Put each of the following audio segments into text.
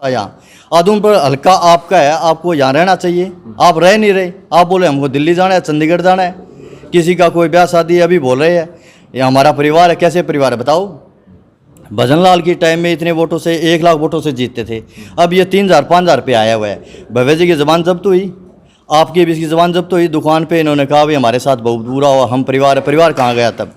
यहाँ आदमपुर हल्का आपका है, आपको यहाँ रहना चाहिए, आप रह नहीं रहे। आप बोले हमको दिल्ली जाना है, चंडीगढ़ जाना है, किसी का कोई ब्याह शादी है, अभी बोल रहे हैं ये हमारा परिवार है। कैसे परिवार है बताओ? भजन लाल की टाइम में इतने वोटों से 1 लाख वोटों से जीतते थे, अब ये 3,000 5,000 पे आया हुआ है। भव्य जी की ज़बान जब्त हुई, आपकी भी इसकी ज़बान जब्त हुई। दुकान पे इन्होंने कहा भाई हमारे साथ बहुत बुरा हुआ, हम परिवार है। परिवार कहाँ गया? तब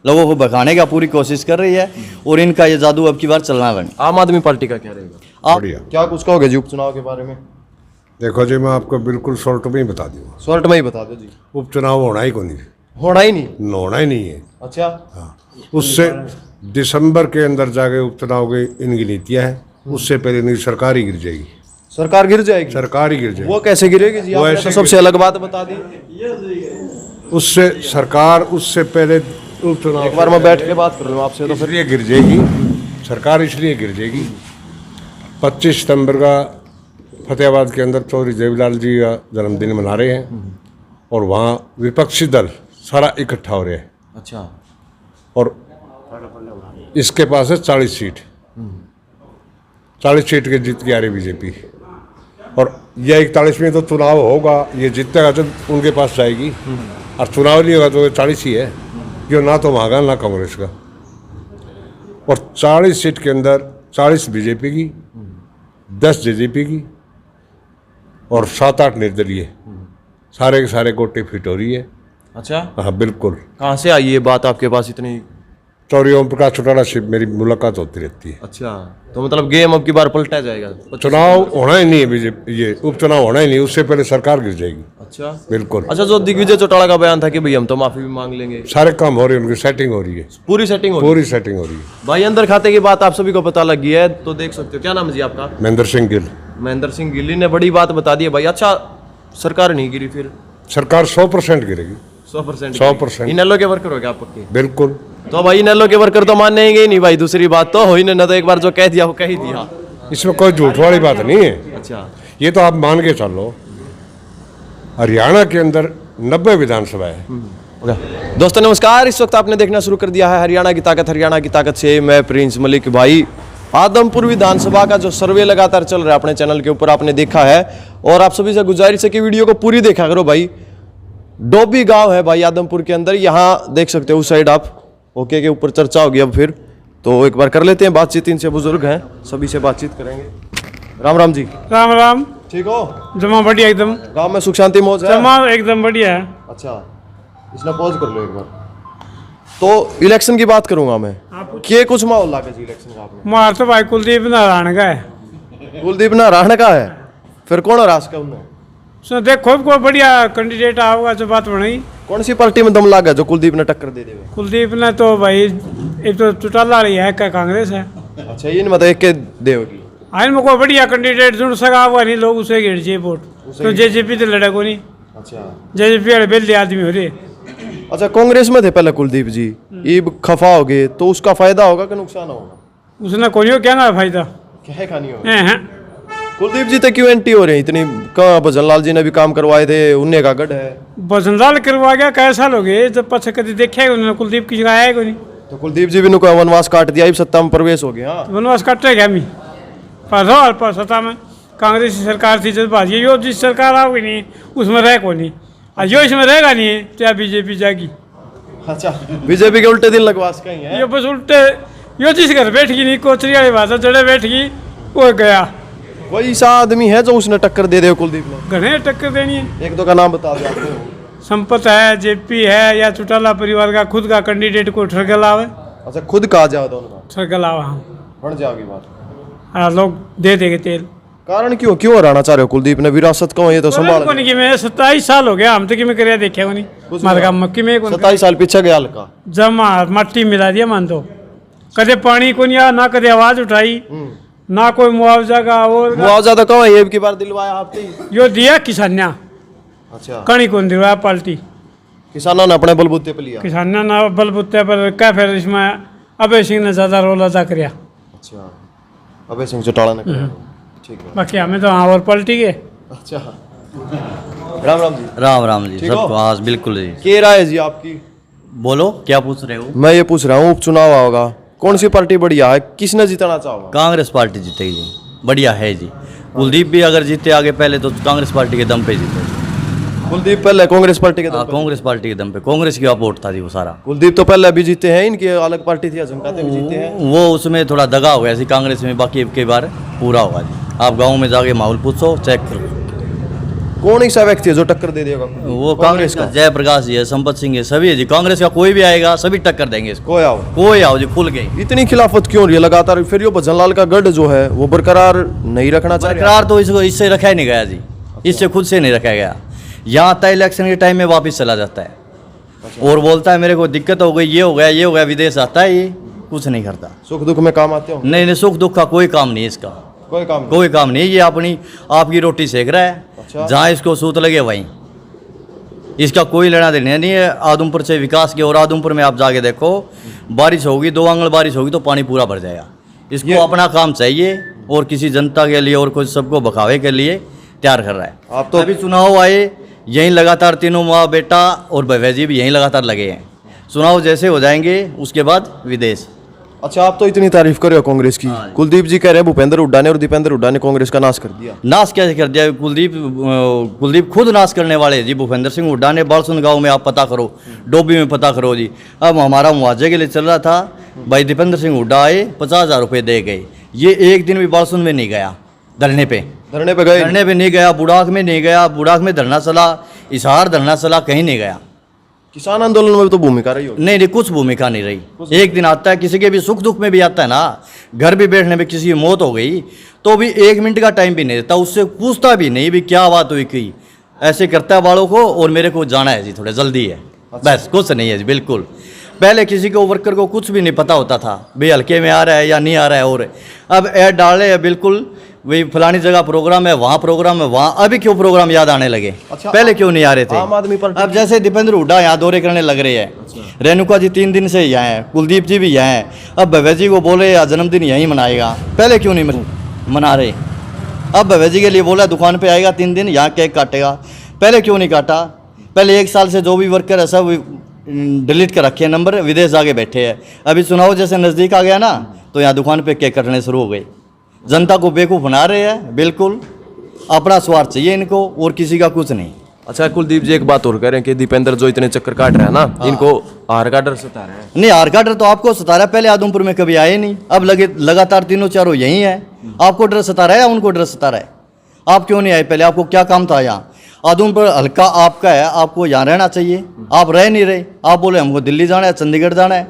लोगों को भगाने का पूरी कोशिश कर रही है और इनका ये जादू अब की बार चलना बन। आम आदमी पार्टी का क्या रहेगा? आप क्या कुछ कहोगे जी उपचुनाव के बारे में? देखो जी, मैं आपको बिल्कुल शॉर्ट में ही बता दूंगा। शॉर्ट में ही बता दो जी। उपचुनाव होना ही को नहीं, होना ही नहीं। होना ही नहीं है। अच्छा, हाँ, उससे दिसंबर के अंदर जाके उपचुनाव की इनकी नीतियाँ है, उससे पहले इनकी सरकार ही गिर जाएगी। सरकार गिर जाएगी? सरकार ही गिर जाएगी। वो कैसे गिरेगी जी? आपने तो सबसे अलग बात बता दी। उससे सरकार उससे पहले उपचुनाव एक बार मैं बैठ के बात कर लूँ आपसे तो फिर इसलिए गिर जाएगी सरकार, इसलिए गिर जाएगी। 25 सितंबर का फतेहाबाद के अंदर चौधरी देवीलाल जी का जन्मदिन मना रहे हैं और वहाँ विपक्षी दल सारा इकट्ठा हो रहे हैं। अच्छा, और इसके पास है 40 सीट, 40 सीट के जीत के आ रही बीजेपी। और यह 41 में तो चुनाव होगा, ये जीतेगा तो उनके पास जाएगी, और चुनाव नहीं होगा तो 40 ही है। ये ना तो महागठबंधन ना कांग्रेस का। और 40 सीट के अंदर 40 बीजेपी की, 10 जेजेपी की और 7-8 निर्दलीय, सारे के सारे गोटे फिट हो रही है। अच्छा, हाँ बिल्कुल। कहाँ से आई ये बात आपके पास इतनी? चौधरी ओम प्रकाश चौटाला से मेरी मुलाकात होती रहती है। अच्छा, तो मतलब गेम अब की बार पलटा जाएगा? चुनाव होना ही नहीं है बीजेपी, ये उपचुनाव होना ही नहीं, उससे पहले सरकार गिर जाएगी। अच्छा बिल्कुल। अच्छा, जो दिग्विजय चौटाला का बयान था कि भाई हम तो माफी भी मांग लेंगे, सारे काम हो रहे हैं, उनकी सेटिंग हो रही है, पूरी सेटिंग हो रही पूरी सेटिंग हो रही है। है। भाई अंदर खाते की बात आप सभी को पता लग गई है, तो देख सकते हो। क्या नाम है जी आपका? महेंद्र सिंह गिल। महेंद्र सिंह गिल्ली ने बड़ी बात बता दी है भाई। अच्छा, सरकार नहीं गिरी फिर? सरकार 100% गिरेगी। 100%? 100%। इनेलो के वर्कर हो गया आप पक्के? बिल्कुल। तो भाई इनेलो के वर्कर तो मानने ही नहीं भाई। दूसरी बात तो हो ही नहीं, तो एक बार जो कह दिया वो कह ही दिया। इसमें कोई झूठ वाली बात नहीं है। अच्छा, ये तो आप मान के चलो, हरियाणा के अंदर 90 विधानसभा है। दोस्तों नमस्कार, इस वक्त आपने देखना शुरू कर दिया है हरियाणा की ताकत से मैं प्रिंस मलिक। भाई आदमपुर विधानसभा का जो सर्वे लगातार चल रहा है अपने चैनल के ऊपर आपने देखा है, और आप सभी से गुजारिश है कि वीडियो को पूरी देखा करो भाई। डोबी गांव है भाई आदमपुर के अंदर, यहाँ देख सकते हो उस साइड आप। ओके के ऊपर चर्चा होगी अब फिर, तो एक बार कर लेते हैं बातचीत। इनसे बुजुर्ग हैं, सभी से बातचीत करेंगे। राम राम जी। राम राम। ठीक हो? जमा बढ़िया एकदम। गांव में सुख शांति मौज है? जमा एकदम बढ़िया है। अच्छा, इसमें पॉज कर लो एक बार। तो इलेक्शन की बात करूंगा मैं, के कुछ माहौल लागे जी इलेक्शन का आपने? मार तो भाई कुलदीप नारायण का है। कुलदीप नारायण का है? फिर कौन है राज का उनमें? उसने देखो कोई बढ़िया कैंडिडेट आओगा जो बात बनेगी। कौन सी पार्टी में दम लागा जो कुलदीप ने टक्कर दे देवे? कुलदीप ने तो भाई एक तो चौटाला रही है, क्या कांग्रेस है। अच्छा, ये नहीं मतलब एक के देवगी। आइन में कोई बढ़िया कैंडिडेट जुड़ सका हुआ नहीं, लोग उसे गिर जाए वोट। तो जेजेपी तो लड़े को नहीं। अच्छा, जेजेपी वाले बेल्दी आदमी हो रहे। अच्छा, कांग्रेस में थे पहले कुलदीप जी, ये खफा हो गए, तो उसका फायदा होगा कि नुकसान होगा? उसने कोई क्या ना फायदा क्या खानी होगा? है। कुलदीप जी तो क्यों एंटी हो रहे हैं इतनी? कहाँ भजन लाल जी ने भी काम करवाए थे, उन्हें का गढ़ है। बसंतलाल करवा गया, कैसा साल हो गए जब पछ कभी देखे उन्होंने कुलदीप की जगह आया को नहीं। तो कुलदीप जी भी नुका वनवास काट दिया, सत्ता में प्रवेश हो गया। वनवास कटे गया मी पर सत्ता में कांग्रेस की सरकार थी जब बाजी यो जिस सरकार आओगी नहीं उसमें रह को नहीं, और जो इसमें रहेगा नहीं तो बीजेपी जाएगी। अच्छा, बीजेपी के उल्टे दिन लगवास कहीं है? ये बस उल्टे यो जिस घर बैठ गई नहीं, कोचरी वाली बात है, जड़े बैठ गई वो गया। वही सा आदमी है जो उसने टक्कर दे दे कुलदीप ने? घने टक्कर देनी है। एक दो का नाम बता दो आपको। संपत है, जेपी है, या चौटाला परिवार का खुद का कैंडिडेट को ठरगलावे। अच्छा, खुद कहा जाओ दोनों का ठरगलावा हम बढ़ जाओगी बात। हाँ, लोग दे देंगे तेल। कारण क्यों हराना चाह रहे हो कुलदीप ने? विरासत को ये तो संभाल। को नहीं कि मैं 27 साल हो गया, हम तो कि मैं करिया देखे को नहीं। मार का मक्की में 27 साल पीछे गया हल्का जमा मट्टी मिला दिया मान दो। कदे पानी को नहीं आया, ना कदे आवाज उठाई, ना कोई मुआवजा का। और मुआवजा तो कहो ये की बार दिलवाया आपने? यो दिया किसान्या। अच्छा, कणी कौन दिलवाया? पार्टी किसानों ने अपने बलबूते पे लिया। किसान्या ना बलबूते पर क्या, फिर इसमें अभय सिंह ने ज्यादा रोल अदा किया। अच्छा, अभय सिंह चौटाला ने किया। ठीक है, बाकी हमें तो हाँ और पलटी गए। अच्छा, राम राम जी। राम जी सबको। हाँ बिल्कुल जी। क्या राय है जी आपकी? बोलो क्या पूछ रहे हो? मैं ये पूछ रहा हूँ उपचुनाव होगा, कौन सी पार्टी बढ़िया है, किसने जीतना चाहोगा? कांग्रेस पार्टी जीतेगी जी। बढ़िया है जी। कुलदीप भी अगर जीते आगे पहले तो कांग्रेस पार्टी के दम पे जीते। कुलदीप पहले कांग्रेस पार्टी के हाँ, कांग्रेस पार्टी के दम पे, कांग्रेस की वोट था जी वो सारा। कुलदीप तो पहले अभी जीते हैं, इनकी अलग पार्टी थी, झमकाते भी जीते हैं। वो उसमें थोड़ा दगा हो गया जी कांग्रेस में, बाकी के बार पूरा होगा जी। आप गाँव में जाके माहौल पूछो, चेक करो। कौन ऐसा व्यक्ति है जो टक्कर दे देगा? वो कांग्रेस का जयप्रकाश जी है, संपत सिंह है, सभी है जी। कांग्रेस का कोई भी आएगा सभी टक्कर देंगे इसको। कोई आओ, कोई आओ जी, खुल गई। इतनी खिलाफत क्यों रही है लगातार? फिर ये भजनलाल का गढ़ जो है वो बरकरार नहीं रखना चाहिए। बरकरार तो इसको इससे रखा ही नहीं गया जी, इससे खुद से नहीं रखा गया। यहाँ तय इलेक्शन के टाइम में वापस चला जाता है और बोलता है मेरे को दिक्कत हो गई, ये हो गया, ये हो गया, विदेश आता है, ये कुछ नहीं करता। सुख दुख में काम आते हो? नहीं नहीं, सुख दुख का कोई काम नहीं है इसका, कोई काम नहीं। कोई काम नहीं। ये अपनी आपकी रोटी सेक रहा है, अच्छा। जहाँ इसको सूत लगे वहीं। इसका कोई लेना देना नहीं है आदमपुर से विकास की। और आदमपुर में आप जाके देखो, बारिश होगी, 2 आंगल बारिश होगी तो पानी पूरा भर जाएगा। इसको अपना काम चाहिए और किसी जनता के लिए और कुछ सबको बखावे के लिए तैयार कर रहा है। आप तो अभी चुनाव आए, यहीं लगातार तीनों माँ बेटा और भव्य जी भी यहीं लगातार लगे हैं। चुनाव जैसे हो जाएंगे उसके बाद विदेश। अच्छा, आप तो इतनी तारीफ कर रहे हो कांग्रेस की। कुलदीप जी कह रहे हैं भूपेंद्र हुड्डा ने और दीपेंद्र हुड्डा ने कांग्रेस का नाश कर दिया। नाश कैसे कर दिया? कुलदीप खुद नाश करने वाले हैं जी। भूपेंद्र सिंह हुड्डा ने बालसुन गांव में आप पता करो, डोबी में पता करो जी। अब हमारा मुआवजे के लिए चल रहा था, भाई दीपेंद्र सिंह हुड्डा आए, 50,000 रुपये दे गए। ये एक दिन भी बालसुन में नहीं गया, धरने पे गए, धरने पे नहीं गया, बुढ़ाक में नहीं गया, बुढ़ाक में धरना चला, इशार धरना चला, कहीं नहीं गया। किसान आंदोलन में भी तो भूमिका रही होगी। नहीं, कुछ भूमिका नहीं रही। एक दिन आता है, किसी के भी सुख दुख में भी आता है ना, घर भी बैठने में किसी की मौत हो गई तो भी 1 मिनट का टाइम भी नहीं देता, उससे पूछता भी नहीं भी क्या बात हुई की। ऐसे करता है बालों को और मेरे को जाना है जी, थोड़ा जल्दी है, बस कुछ नहीं है जी। बिल्कुल पहले किसी को वर्कर को कुछ भी नहीं पता होता था भाई हल्के में आ रहा है या नहीं आ रहा है। और अब ऐड डाले है बिल्कुल, वही फलानी जगह प्रोग्राम है, वहाँ प्रोग्राम है, वहाँ। अभी क्यों प्रोग्राम याद आने लगे? अच्छा, पहले क्यों नहीं आ रहे थे? आम आदमी पार्टी अब जैसे दीपेंद्र हुड्डा यहाँ दौरे करने लग रहे हैं, रेणुका जी 3 दिन से यहाँ हैं, कुलदीप जी भी यहाँ हैं। अब भव्य जी को बोले या जन्मदिन यहीं मनाएगा, पहले क्यों नहीं मना रहे? अब भव्य जी के लिए बोला दुकान पे आएगा 3 दिन, यहाँ केक काटेगा, पहले क्यों नहीं काटा? पहले 1 साल से जो भी वर्कर है सब डिलीट कर रखे हैं नंबर, विदेश जाके बैठे हैं। अभी चुनाव जैसे नज़दीक आ गया ना तो यहाँ दुकान पे केक कटने शुरू हो गए। जनता को बेवकूफ़ बना रहे हैं, बिल्कुल अपना स्वार्थ चाहिए इनको और किसी का कुछ नहीं। अच्छा, कुलदीप जी एक बात और कह रहे हैं कि दीपेंद्र जो इतने चक्कर काट रहे हैं ना, इनको हार का डर सता रहे हैं। नहीं, हार का डर तो आपको सता रहा है, पहले आदमपुर में कभी आए नहीं, अब लगे लगातार तीनों चारों यहीं है। आपको डर सता रहा है या उनको डर सता रहा है? आप क्यों नहीं आए पहले? आपको क्या काम था यहाँ? आदमपुर हल्का आपका है, आपको यहाँ रहना चाहिए, आप रह नहीं रहे। आप बोले हमको दिल्ली जाना है, चंडीगढ़ जाना है,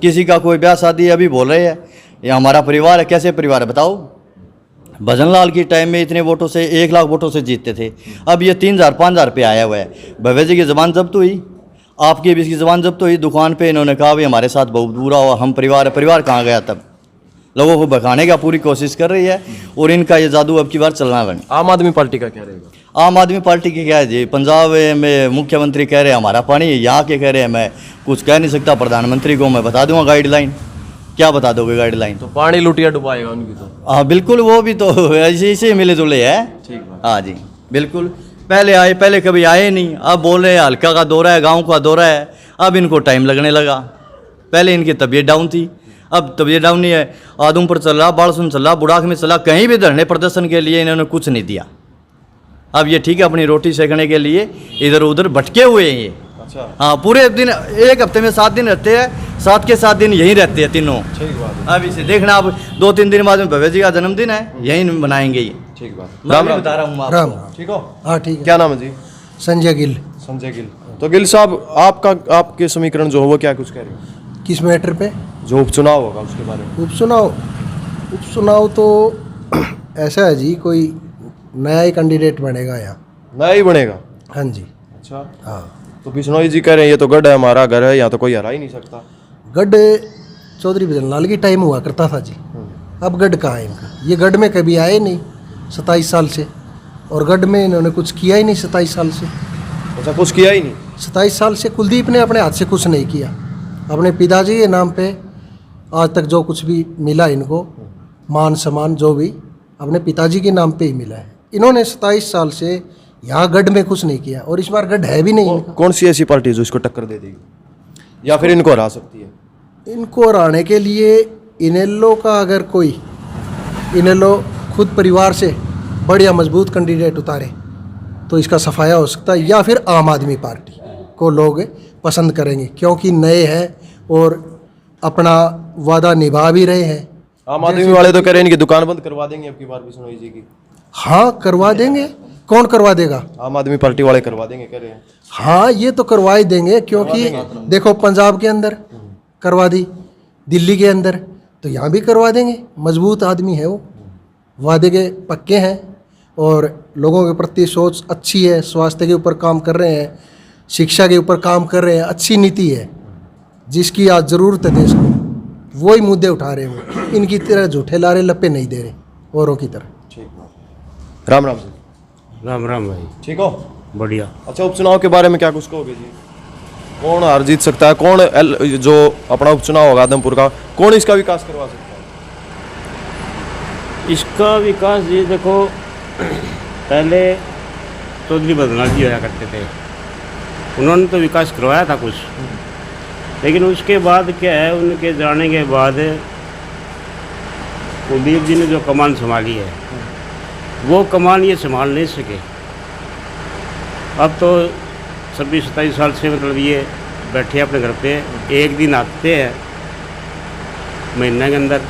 किसी का कोई ब्याह शादी अभी बोल रहे हैं ये हमारा परिवार है। कैसे परिवार है बताओ? भजनलाल की टाइम में इतने वोटों से 1 लाख वोटों से जीतते थे, अब ये 3,000 5,000 पे आया हुआ है। भव्य जी की ज़बान जब्त हुई, आपकी भी इसकी ज़बान जब्त हुई। दुकान पे इन्होंने कहा भाई हमारे साथ बहुत बुरा हुआ, हम परिवार है। परिवार कहाँ गया? तब लोगों को भगाने का पूरी कोशिश कर रही है और इनका ये जादू अब की बार चलना बने। आम आदमी पार्टी का क्या रहेगा? आम आदमी पार्टी की क्या है जी? पंजाब में मुख्यमंत्री कह रहे हैं हमारा पानी, यहाँ के कह रहे हैं मैं कुछ कह नहीं सकता। प्रधानमंत्री को मैं बता दूंगा गाइडलाइन, क्या बता दोगे गाइडलाइन? तो पानी लुटिया डुबाएगा उनकी तो। हाँ बिल्कुल, वो भी तो ऐसे मिले जुले है। ठीक बात। हाँ जी बिल्कुल, पहले आए, पहले कभी आए नहीं, अब बोल रहे हैं हल्का का दौरा है, गाँव का दौरा है। अब इनको टाइम लगने लगा, पहले इनकी तबीयत डाउन थी, अब तबीयत डाउन नहीं है। आदमपुर चल रहा, बालसुन चल रहा, बुढ़ाक में चला, कहीं भी धरने प्रदर्शन के लिए इन्होंने कुछ नहीं दिया। अब ये ठीक है अपनी रोटी सेकने के लिए इधर उधर भटके हुए हैं ये। अच्छा, हाँ, पूरे दिन 1 हफ्ते में 7 दिन रहते हैं, 7 के 7 दिन यहीं रहते हैं तीनों। ठीक बात है। अब इसे देखना, अब 2-3 दिन बाद में भव्य जी का जन्मदिन है, यहीं मनाएंगे ये। ठीक बात। मैं भी बता रहा हूँ आपको। राम ठीक हो? हाँ ठीक है। क्या नाम है जी? संजय गिल। संजय गिल। तो गिल साहब, आपके समीकरण जो हो वो क्या कुछ कह रहे हैं? किस मैटर पे? जो उपचुनाव होगा उसके बारे में। उपचुनाव तो ऐसा है जी, कोई नया ही कैंडिडेट बनेगा यहाँ। नया ही बनेगा? हाँ जी। अच्छा, हाँ, तो बिश्नोई जी कह रहे हैं ये तो गढ़ है, हमारा घर है, यहाँ तो कोई हरा ही नहीं सकता। गढ़ चौधरी भजनलाल की टाइम हुआ करता था जी, अब गढ़ कहाँ है इनका? ये गढ़ में कभी आए नहीं 27 साल से, और गढ़ में इन्होंने कुछ किया ही नहीं 27 साल से। अच्छा, कुछ किया ही नहीं 27 साल से कुलदीप ने अपने हाथ से कुछ नहीं किया। अपने पिताजी के नाम पे आज तक जो कुछ भी मिला इनको, मान सम्मान जो भी अपने पिताजी के नाम पे ही मिला है। इन्होंने 27 साल से यहाँ गढ़ में कुछ नहीं किया, और इस बार गढ़ है भी नहीं इनका। कौन सी ऐसी पार्टी है जो इसको टक्कर दे देगी या फिर इनको हरा सकती है? इनको हराने के लिए इनेलो का अगर कोई, इनेलो खुद परिवार से बढ़िया मजबूत कैंडिडेट उतारे तो इसका सफाया हो सकता है, या फिर आम आदमी पार्टी को लोग पसंद करेंगे क्योंकि नए हैं और अपना वादा निभा भी रहे हैं। आम आदमी वाले तो कह रहे हैं कि दुकान बंद करवा देंगे अब की बार बिश्नोई जी की। हाँ करवा देंगे, कौन करवा देगा? आम आदमी पार्टी वाले करवा देंगे कह रहे हैं। हाँ ये तो करवा ही देंगे, क्योंकि देखो पंजाब के अंदर करवा दी, दिल्ली के अंदर, तो यहाँ भी करवा देंगे। मजबूत आदमी है वो, वादे के पक्के हैं और लोगों के प्रति सोच अच्छी है, स्वास्थ्य के ऊपर काम कर रहे हैं, शिक्षा के ऊपर काम कर रहे हैं, अच्छी नीति है जिसकी आज ज़रूरत है देश को, वही मुद्दे उठा रहे हैं वो। इनकी तरह झूठे लारे लप्पे नहीं दे रहे औरों की तरह। ठीक, राम राम जी। राम राम भाई, ठीक हो? बढ़िया। अच्छा, उपचुनाव के बारे में क्या कुछ कहोगे जी? कौन हार जीत सकता है? कौन जो अपना उपचुनाव होगा आदमपुर का, कौन इसका विकास करवा सकता है? इसका विकास ये देखो, पहले चौधरी बदनाथ जी होया करते थे, उन्होंने तो विकास करवाया था कुछ, लेकिन उसके बाद क्या है, उनके जाने के बाद कुलदीप जी ने जो कमान संभाली है वो कमान ये संभाल नहीं सके। अब तो 26-27 साल से मतलब ये बैठे अपने घर पे, एक दिन आते हैं महीने के अंदर,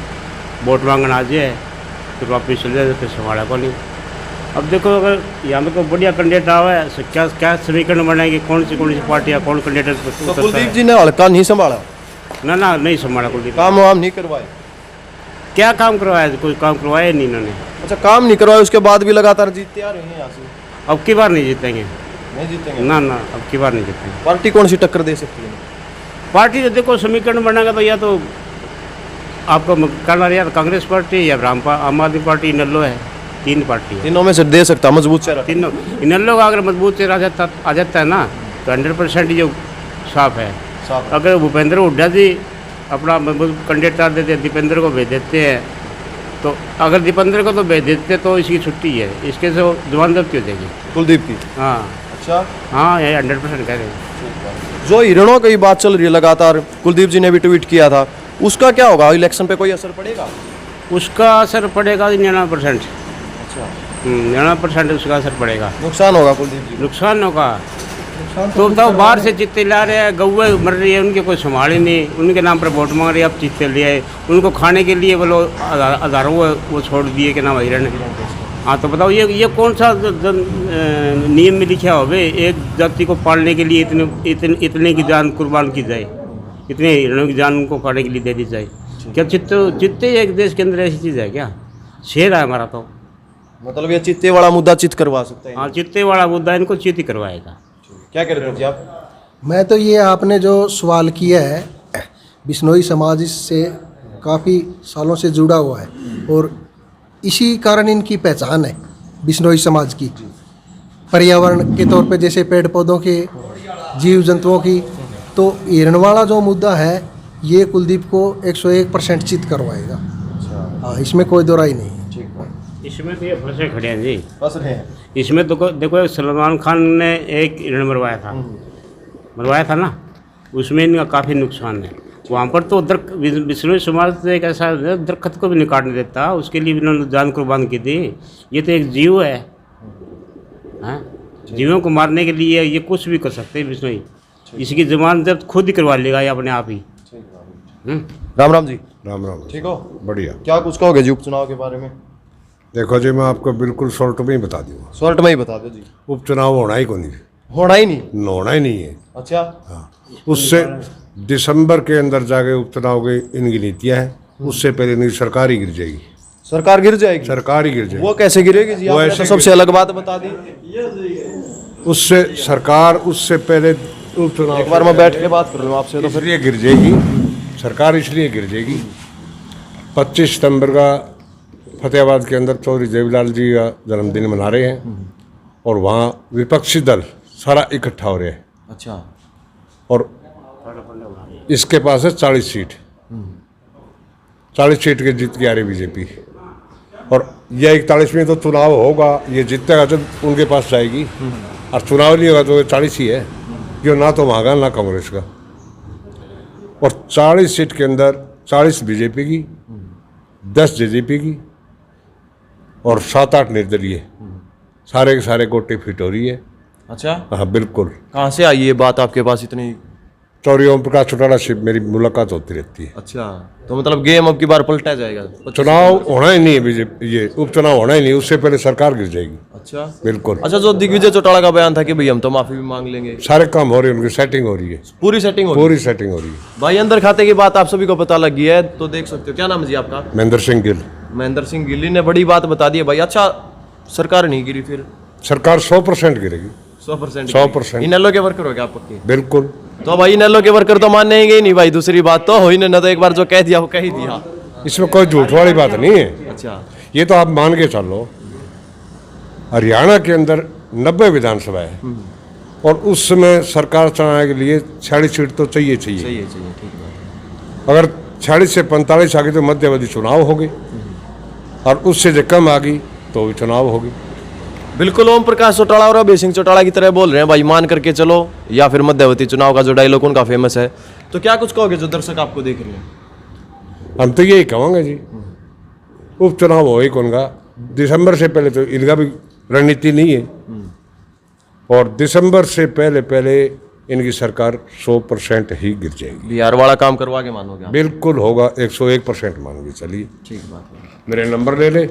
वोट मांगने आ जाए फिर वापस चले जाते, फिर संभाला को नहीं। अब देखो, अगर यहाँ पे कोई बढ़िया कैंडिडेट आवा है तो क्या समीकरण बनाएगी, कौन सी पार्टियाँ, कौन कैंडिडेट? तो कुलदीप जी ने हल्का नहीं संभाला, ना नहीं संभाला कुलदीप। काम वाम नहीं करवाए। क्या काम करवाया? कोई काम करवाया नहीं इन्होंने। अच्छा, काम नहीं करवाए, उसके बाद भी लगातार जीतते आ रहे हैं यहाँ से। अब की बार नहीं जीतेंगे, नहीं जीतेंगे ना अब की बार नहीं जीतेंगे। पार्टी कौन सी टक्कर दे सकती है? पार्टी तो देखो समीकरण बनेगा तो या तो आपको करना या तो कांग्रेस पार्टी या आम आदमी पार्टी, इनलो है, तीन पार्टी है। तीनों में से दे सकता मजबूत चेहरा? तीनों इनलो का अगर मजबूत चेहरा आ जाता है ना तो 100% जो साफ है। अगर भूपेंद्र हुड्डा जी अपना मजबूत कैंडिडेट डाल देते, दीपेंद्र को भेज देते हैं, तो अगर दीपेंद्र को तो भेज देते तो इसकी छुट्टी है, इसके से जवान जब्ती हो जाएगी कुलदीप की। हाँ अच्छा, हाँ, ये 100% कह रहे हैं। जो हिरणों की बात चल रही है लगातार, कुलदीप जी ने भी ट्वीट किया था, उसका क्या होगा? इलेक्शन पे कोई असर पड़ेगा? उसका असर पड़ेगा 99%। अच्छा, 99% उसका असर पड़ेगा। नुकसान होगा कुलदीप जी? नुकसान होगा तो बताओ, बाहर से चित्ते ला रहे हैं, गौए मर रही है, उनके कोई संभाल ही नहीं, उनके नाम पर वोट मांग रही है, अब चित्ते ले आए, उनको खाने के लिए बोलो हज़ारों वो छोड़ दिए कि नाम हिरण। हाँ तो बताओ, ये कौन सा नियम में लिखा हो भाई, एक जाति को पालने के लिए इतने की जान कुर्बान की जाए, इतने हिरणों की जान उनको खाने के लिए दे दी जाए? क्या चित्ते एक देश के अंदर ऐसी चीज़ है क्या? शेर है हमारा तो। मतलब ये चित्ते वाला मुद्दा चित करवा सकता है? हाँ, चित्ते वाला मुद्दा इनको चित ही करवाएगा। क्या कह रहे थे जी आप? मैं तो ये आपने जो सवाल किया है, बिश्नोई समाज इससे काफ़ी सालों से जुड़ा हुआ है और इसी कारण इनकी पहचान है बिश्नोई समाज की। पर्यावरण के तौर पे जैसे पेड़ पौधों के, जीव जंतुओं की, तो हिरण वाला जो मुद्दा है ये कुलदीप को 101% चित करवाएगा। हाँ, इसमें कोई दो राय नहीं है। इसमें तो ये फंसे खड़े हैं जी, बस रहे हैं। इसमें तो देखो सलमान खान ने एक हिरण मरवाया था ना, उसमें इनका काफ़ी नुकसान है। वहाँ पर तो बिश्नोई समाज तो एक ऐसा दरख्त को भी नहीं काटने देता, उसके लिए भी इन्होंने जान कुर्बान की थी। ये तो एक जीव है, हाँ, जीवों को मारने के लिए ये कुछ भी कर सकते हैं बिश्नोई। इसकी जमानत जब्त खुद ही करवा लेगा ये अपने आप ही। राम राम जी। राम राम। ठीक हो? बढ़िया। क्या कुछ कहोगे जी उपचुनाव के बारे में? देखो जी, मैं आपको बिल्कुल शॉर्ट में ही बता दूंगा, शॉर्ट में ही बता दो जी। उपचुनाव होना ही को नहीं, होना ही नहीं? होना ही नहीं है। अच्छा, हाँ, उससे दिसंबर के अंदर जाके उपचुनाव की इनकी नीतियाँ हैं, उससे पहले इनकी सरकार ही गिर जाएगी। सरकार गिर जाएगी? सरकार ही गिर जाएगी। वो कैसे गिरेगी जी? वो आपने ऐसे तो सबसे अलग बात बता दी। उससे सरकार उससे पहले उपचुनाव, एक बार मैं बैठ के बात कर लूँ आपसे तो फिर। इसलिए गिर जाएगी सरकार, इसलिए गिर जाएगी। 25 सितंबर का फतेहाबाद के अंदर चौधरी देवीलाल जी का जन्मदिन मना रहे हैं और वहाँ विपक्षी दल सारा इकट्ठा हो रहे हैं। अच्छा, और इसके पास है 40 सीट, 40 सीट के जीत के आ रही बीजेपी। और यह 41वें तो चुनाव होगा, ये जीतेगा जब उनके पास जाएगी, और चुनाव नहीं होगा तो 40 ही है, जो ना तो वहाँ का ना कांग्रेस का। और 40 सीट के अंदर 40 बीजेपी की, 10 जेजेपी की और 7-8 निर्दलीय, सारे के सारे गोटे फिट हो रही है। अच्छा, हाँ बिल्कुल। कहाँ से आई ये बात आपके पास इतनी? चौधरी ओम प्रकाश चौटाला से मेरी मुलाकात होती रहती है। अच्छा, तो मतलब गेम अब की बार पलटा जाएगा? चुनाव होना ही नहीं है बीजेपी, ये उपचुनाव होना ही नहीं, उससे पहले सरकार गिर जाएगी। अच्छा बिल्कुल। अच्छा, जो दिग्विजय चौटाला का बयान था कि भाई हम तो माफी भी मांग लेंगे, सारे काम हो रहे हैं, उनकी सेटिंग हो रही है, पूरी सेटिंग होगी? पूरी सेटिंग हो रही है। भाई अंदर खाते की बात आप सभी को पता लगी है, तो देख सकते हो। क्या नाम है जी आपका? महेंद्र सिंह गिल। महेंद्र सिंह गिल्ली ने बड़ी बात बता दी है भाई। अच्छा, सरकार नहीं गिरी फिर? सरकार 100% गिरेगी। 100%? 100%। इनेलो के वर्कर हो गया आप पक्के? बिल्कुल। तो भाई इनेलो के वर्कर तो मानेंगे ही नहीं भाई, दूसरी बात तो हो ही नहीं, तो एक बार जो कह दिया वो कह ही दिया। इसमें कोई झूठ वाली बात नहीं है। अच्छा, ये तो आप मान के चलो, हरियाणा के अंदर 90 विधानसभा है और उस समय सरकार चलाने के लिए 46 सीट तो चाहिए। चाहिए ठीक है। अगर 46 से 45 आ गई तो मध्यावधि चुनाव होगी, और उससे जो कम आ गई तो भी चुनाव होगी। बिल्कुल, ओम प्रकाश चौटाला और अभय सिंह चौटाला की तरह बोल रहे हैं भाई, मान करके चलो, या फिर मध्यावधि चुनाव का जो डायलॉग उनका फेमस है। तो क्या कुछ कहोगे जो दर्शक आपको देख रहे हैं? हम तो यही कहेंगे जी, उपचुनाव हो ही कौन का, दिसंबर से पहले तो इनका भी रणनीति नहीं है, और दिसंबर से पहले पहले इनकी सरकार 100% ही गिर जाएगी। बिहार वाला काम करवा के मानोगे आप? बिल्कुल होगा, 101% मान के चलिए। ठीक बात है। मेरे नंबर ले ले,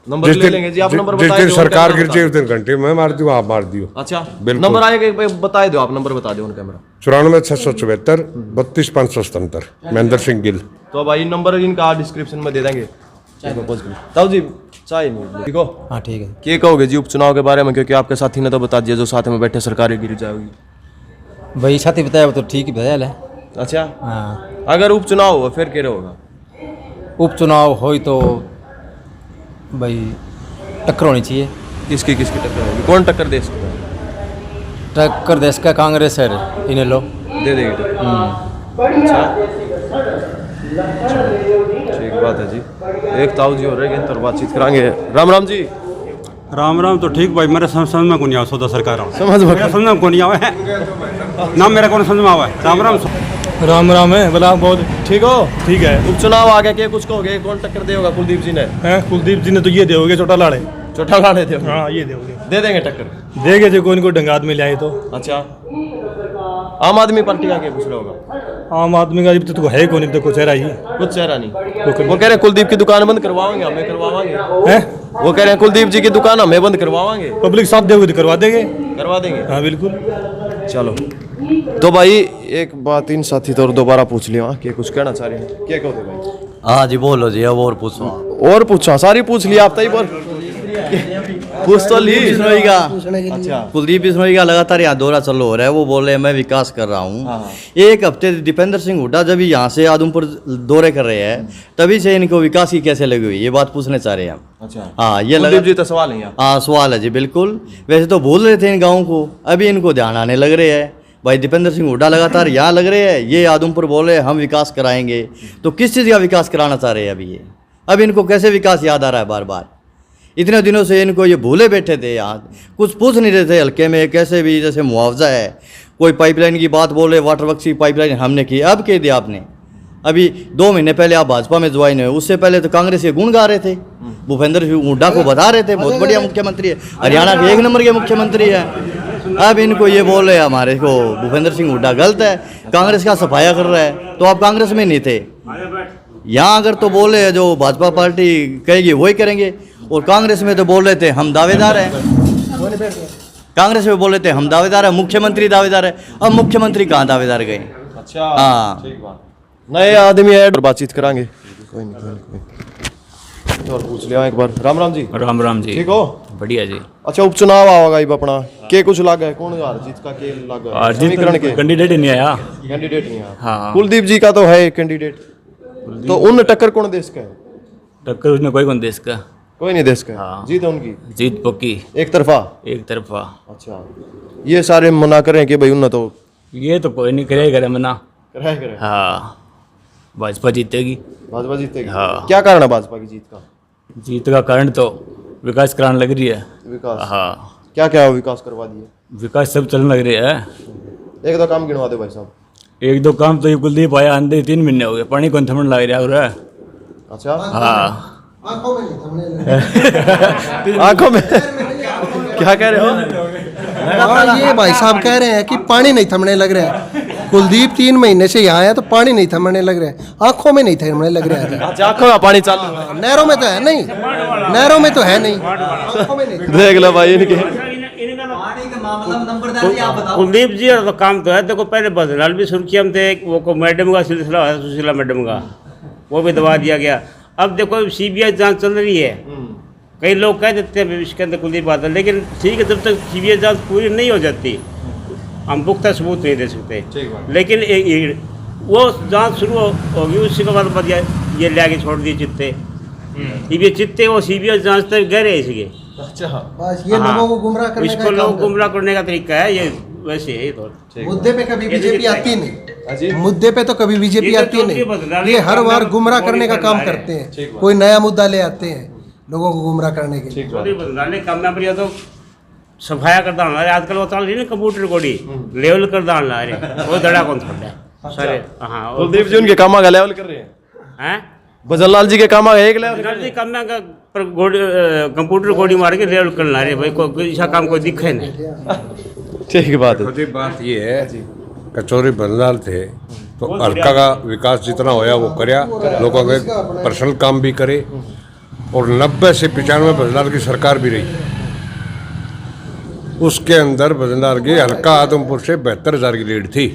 नंबर ले लेंगे जी, आप नंबर जिस बताए दिन दो, सरकार उनका गिर नाम जाए उस दिन घंटे मैं मार दूँ, आप मार दियो। अच्छा, बिल्कुल। नंबर आएगा, एक बार बताए दो, आप नंबर बता दो उनका। मेरा 94 674 32 577, महेंद्र सिंह गिल। तो भाई नंबर इनका डिस्क्रिप्शन में दे देंगे। ताऊ जी चाय नहीं, ठीक हो? हाँ ठीक है। क्या कहोगे जी उपचुनाव के बारे में, क्योंकि आपके साथी ने तो बता दिया जो साथ में बैठे, सरकार गिर जाएगी। भाई साथी बताया वो तो ठीक ही बताया है। अच्छा, हाँ, अगर उपचुनाव हुआ फिर क्या होगा? उपचुनाव हो तो भाई टक्कर होनी चाहिए। किसकी किसकी टक्कर होगी? कौन टक्कर दे सकता है? टक्कर देश का कांग्रेस है, इन्हें लो दे देगी टक्कर। अच्छा, ठीक बात है जी। एक ताऊ जी हो रहे हैं तो बातचीत कराएंगे। राम राम जी। राम राम। तो ठीक भाई, मेरे समझ में को नहीं आवा सौदा सरकार समझ में समझ में को नहीं आवा है नाम मेरा कौन समझ में आवा है। राम राम। राम राम है बोला, बहुत ठीक हो? ठीक है। उपचुनाव आ गया, क्या कुछ कहोगे? कौन टक्कर देगा? कुलदीप जी ने? हैं कुलदीप जी ने तो ये दोगे चौटाला ने। चौटाला ने दे हाँ ये दोगे, दे देंगे टक्कर? देगे जो कोई डंगा आदमी ले आए तो। अच्छा, आम आदमी पार्टी का क्या कुछ होगा? आम आदमी का जब तो है कौन, तो कुछ चेहरा ही कुछ चेहरा नहीं। वो कह रहे हैं कुलदीप की दुकान बंद करवाएंगे, हमें करवाएंगे। है। वो कह रहे हैं कुलदीप जी की दुकान हमें बंद करवाएंगे। पब्लिक साथ देगी तो करवा देंगे। करवा देंगे? हाँ बिल्कुल। चलो, तो भाई एक बात इन साथी तो दोबारा पूछ लिया, क्या कुछ कहना चाह रहे हैं? क्या कहोगे भाई? हाँ जी बोलो जी, अब और पूछो। और पूछा? सारी पूछ लिया आप? तई बोल पूछ तो ली। बिश्नोई का, अच्छा, कुलदीप बिश्नोई का लगातार यहाँ दौरा चालू हो रहा है। वो बोल रहे हैं मैं विकास कर रहा हूँ। एक हफ्ते दीपेंद्र सिंह हुड्डा जब यहाँ से आदमपुर दौरे कर रहे हैं, तभी से इनको विकास की कैसे लगी हुई, ये बात पूछने चाह रहे हैं हम। अच्छा, हाँ ये कुलदीप जी तो सवाल नहीं है। हाँ सवाल है जी, बिल्कुल। वैसे तो भूल रहे थे इन गाँव को, अभी इनको ध्यान आने लग रहे हैं। भाई दीपेंद्र सिंह हुड्डा लगातार यहाँ लग रहे हैं, ये आदमपुर बोल रहे हैं हम विकास कराएंगे। तो किस चीज़ का विकास कराना चाह रहे हैं अभी ये? अब इनको कैसे विकास याद आ रहा है बार बार? इतने दिनों से इनको ये भूले बैठे थे, यहाँ कुछ पूछ नहीं रहे थे हल्के में, कैसे भी। जैसे मुआवजा है, कोई पाइपलाइन की बात बोले, वाटर वर्क्स की पाइपलाइन हमने की, अब कह दिया आपने। अभी 2 महीने पहले आप भाजपा में ज्वाइन हुए, उससे पहले तो कांग्रेस के गुण गा रहे थे, भूपेंद्र सिंह हुड्डा को बता रहे थे बहुत बढ़िया मुख्यमंत्री है, हरियाणा के 1 नंबर के मुख्यमंत्री है। अब इनको ये बोल रहे हैं हमारे को भूपेंद्र सिंह हुड्डा गलत है, कांग्रेस का सफाया कर रहा है। तो आप कांग्रेस में नहीं थे यहाँ, अगर तो बोले जो भाजपा पार्टी कहेगी वही करेंगे। और कांग्रेस में तो बोल रहे थे हम दावेदार हैं, कांग्रेस में बोल रहे थे हम दावेदार हैं, मुख्यमंत्री दावेदार है। अब मुख्यमंत्री कहाँ दावेदार गए? अच्छा, हाँ। ठीक बात। नए आदमी है, बातचीत कराएंगे। कोई नहीं। और पूछ लिया एक बार। राम राम जी। राम राम जी। ठीक हो? बढ़िया जी। अच्छा, उपचुनाव आवागा अब अपना, के कुछ लागा है? कौन हार जीत का के लागा है? समीकरण के कैंडिडेट ही नहीं आया। कैंडिडेट नहीं आया। हाँ। कुलदीप जी का तो है कैंडिडेट, तो उन टक्कर कौन देश का है? टक्कर उसने कोई कौन देश का, कोई नहीं देश का। हाँ। जीत है उनकी जीत पक्की एक तरफा। एक तरफा। अच्छा, ये सारे मना करें कि भाई उन तो ये तो कोई नहीं करे मना। कराए करे। हाँ, भाजपा जीतेगी। भाजपा जीतेगी। हाँ। क्या कारण है भाजपा की जीत का? जीत का कारण तो विकास कराने लग रही है। विकास। हाँ, क्या क्या विकास करवा दिए? विकास सब चलने लग रही है। एक दो काम गिनवा दो भाई साहब। 1-2 काम तो ये कुलदीप आया, आंधे 3 महीने हो गए, पानी कौन थमन लग रहा है। अच्छा। हाँ, आंखों में नहीं थमने लग रहा आंखों में क्या कह रहे हो? हाँ, ये भाई साहब कह रहे हैं कि पानी नहीं थमने लग रहा है। कुलदीप 3 महीने से यहाँ है तो पानी नहीं थमने लग रहा है, आंखों में नहीं थमने लग रहा है। अच्छा, आंखों का पानी चालू है। नहरों में तो है नहीं, नहरों में तो है नहीं, आंखों में नहीं। देख लो भाई इनके। कुलदीप जी और तो काम तो है। देखो पहले बदलाल भी सुर्खियम थे, वो मैडम का सिलसिला है, सुशीला मैडम का, वो भी दबा दिया गया। अब देखो सीबीआई जांच चल रही है, कई लोग कह देते हैं इसके अंदर कुलदीप बादल, लेकिन ठीक है जब तक सीबीआई जांच पूरी नहीं हो जाती हम पुख्ता सबूत नहीं दे सकते। लेकिन वो जांच शुरू होगी, उसके बाद ये ले आके छोड़ दिए चित्ते। ये चित्ते वो सीबीआई जांच तक गए रहे इसके। अच्छा, बस ये लोगों को गुमराह करने का इसको लोग गुमराह करने का तरीका है ये, वैसे है तो। मुद्दे पे कभी बीजेपी आती नहीं, मुद्दे पे तो कभी बीजेपी आती नहीं। ये हर बार गुमराह करने का काम करते हैं, कोई नया मुद्दा ले आते हैं लोगों को गुमराह करने के लिए। काम तो सफाया कर डालना है आजकल, वो चल रही ना कंप्यूटर कोडी लेवल कर डालना है, वो दड़ा कौन छोड़ है सारे। हाँ, कुलदीप जी उनके कामा का लेवल कर रहे हैं। भजनलाल जी के कामा का एक लेवल का कंप्यूटर कोडी मार के लेवल करना है भाई, कोई ऐसा काम कोई दिखे नहीं। ठीक बात है। खुद ही बात ये है, कचौरी बनलाल थे तो हल्का का विकास जितना होया वो करया, लोगों के पर्सनल काम भी करे, और 90 से 95 बनलाल की सरकार भी रही। उसके अंदर बनलाल की हल्का आदमपुर से 72,000 की लीड थी,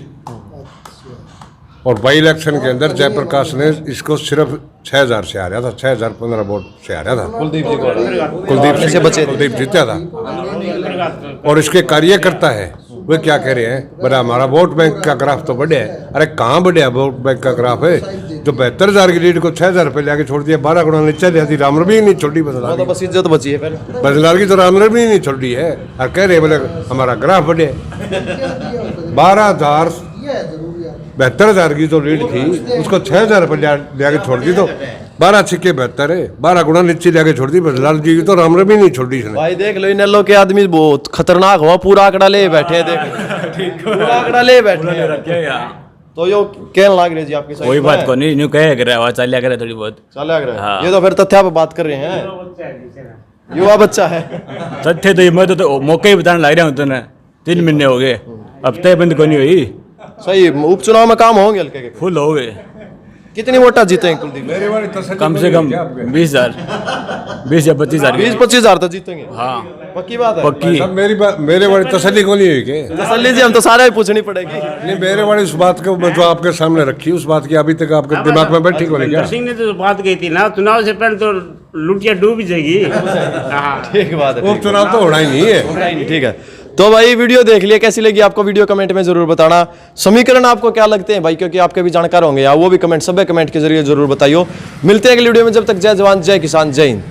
और बाई इलेक्शन के अंदर जयप्रकाश ने इसको सिर्फ 6,000 से हारा था, 6,015 वोट से हारा था। कुलदीप जी कुलदीप से बचे, कुलदीप जीता था। और इसके कार्यकर्ता है वे क्या कह रहे हैं, बोला हमारा वोट बैंक का ग्राफ तो बढ़िया है। अरे कहाँ बढ़िया वोट बैंक का ग्राफ है, जो 72,000 की लीड को 6,000 रुपये लेके छोड़ दिया, 12 गुना नीचे दे दी। रामनगर भी नहीं छोड़ी बदलाल, तो बस इज्जत बची है फिर। बदलाल की तो रामनगर भी नहीं छोड़ी है, और कह रहे बोले हमारा ग्राफ बढ़िया। 72,000 की जो लीड थी उसको 6,000 रुपये ले छोड़ दी, तो 12 छिक्के 72 है, 12 गुना नीचे लेके छोड़ दी। बदलाल जी की तो रामनगर भी नहीं छोड़ी इसने। भाई देख लो इन लोग के आदमी बहुत खतरनाक हुआ, पूरा आंकड़ा ले बैठे हैं, देख पूरा आंकड़ा ले बैठे हैं। तो यो कहने लग रहे जी आपके साथ कोई बात को नहीं, न्यू कहे कर रहा है, चलिया करे थोड़ी बहुत। चला कर हाँ। ये तो फिर तथ्या पे बात कर रहे हैं, युवा बच्चा है। तथ्य तो ये मैं तो मौके ही बताने लग रहा हूँ तुमने, 3 महीने हो गए, अब तय बंद को नहीं हुई। सही, उपचुनाव में काम होंगे हल्के के। फुल हो गए। कितनी वोटा जीतेंगे कुलदीप? कम से कम 20,000, 20 या 25,000। 20-25,000 तो जीतेंगे। हाँ पक्की बात है। पक्की। सब मेरे बड़ी तसल्ली को नहीं हुई के तसल्ली जी हम तो सारे पूछनी पड़ेगी। नहीं, मेरे बड़ी उस बात को जो आपके सामने रखी, उस बात की अभी तक आपके दिमाग में बैठी को नहीं क्या? सिंह ने तो बात कही थी ना, चुनाव से पहले तो लुटिया डूब जाएगी। ठीक बात है। वो चुनाव तो होना ही नहीं है। ठीक है, तो भाई वीडियो देख लिया, कैसी लगी आपको वीडियो कमेंट में जरूर बताना। समीकरण आपको क्या लगते हैं भाई, क्योंकि आपके भी जानकार होंगे, या वो भी कमेंट, सब कमेंट के जरिए जरूर बताइए। मिलते हैं अगली वीडियो में, जब तक जय जवान जय किसान जय हिंद।